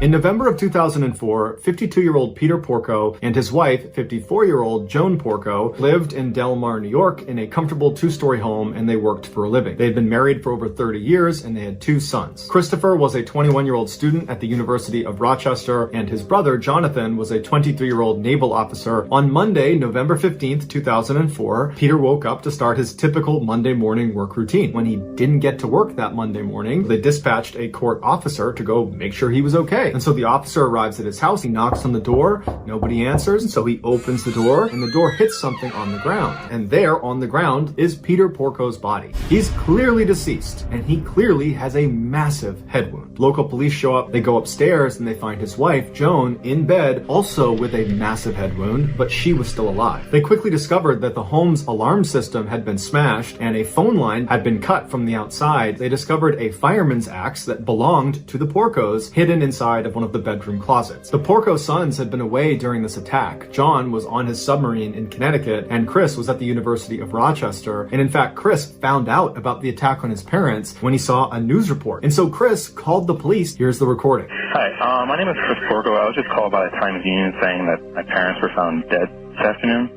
In November of 2004, 52-year-old Peter Porco and his wife, 54-year-old Joan Porco, lived in Del Mar, New York in a comfortable two-story home, and they worked for a living. They had been married for over 30 years and they had 2 sons. Christopher was a 21-year-old student at the University of Rochester, and his brother, Jonathan, was a 23-year-old naval officer. On Monday, November 15th, 2004, Peter woke up to start his typical Monday morning work routine. When he didn't get to work that Monday morning, they dispatched a court officer to go make sure he was okay. And so the officer arrives at his house, he knocks on the door, nobody answers, and so he opens the door, and the door hits something on the ground. And there, on the ground, is Peter Porco's body. He's clearly deceased, and he clearly has a massive head wound. Local police show up, they go upstairs, and they find his wife, Joan, in bed, also with a massive head wound, but she was still alive. They quickly discovered that the home's alarm system had been smashed, and a phone line had been cut from the outside. They discovered a fireman's axe that belonged to the Porcos, hidden inside of one of the bedroom closets. The Porco sons had been away during this attack. John was on his submarine in Connecticut, and Chris was at the University of Rochester. And in fact, Chris found out about the attack on his parents when he saw a news report. And so Chris called the police. Here's the recording. Hi, my name is Chris Porco. I was just called by the Times-Union saying that my parents were found dead this afternoon.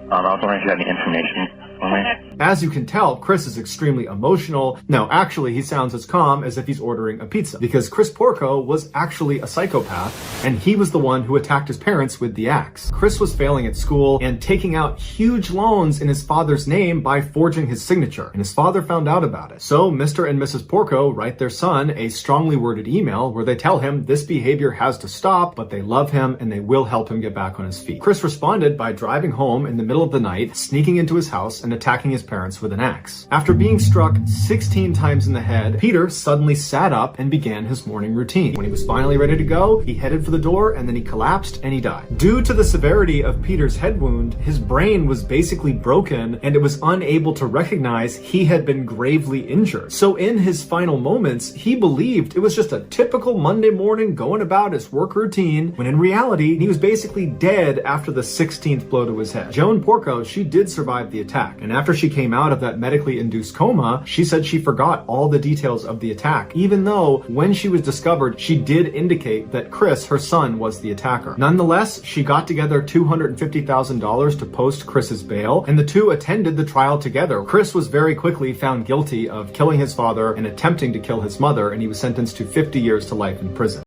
I was wondering if you had any information for me. As you can tell, Chris is extremely emotional. No, actually, he sounds as calm as if he's ordering a pizza, because Chris Porco was actually a psychopath, and he was the one who attacked his parents with the axe. Chris was failing at school and taking out huge loans in his father's name by forging his signature, and his father found out about it. So Mr. and Mrs. Porco write their son a strongly worded email where they tell him this behavior has to stop, but they love him and they will help him get back on his feet. Chris responded by driving home in the middle of the night, sneaking into his house and attacking his parents with an axe. After being struck 16 times in the head, Peter suddenly sat up and began his morning routine. When he was finally ready to go, he headed for the door and then he collapsed and he died. Due to the severity of Peter's head wound, his brain was basically broken and it was unable to recognize he had been gravely injured. So in his final moments, he believed it was just a typical Monday morning going about his work routine, when in reality, he was basically dead after the 16th blow to his head. Joan Porco, she did survive the attack, and after she came out of that medically induced coma, she said she forgot all the details of the attack, even though when she was discovered, she did indicate that Chris, her son, was the attacker. Nonetheless, she got together $250,000 to post Chris's bail, and the two attended the trial together. Chris was very quickly found guilty of killing his father and attempting to kill his mother, and he was sentenced to 50 years to life in prison.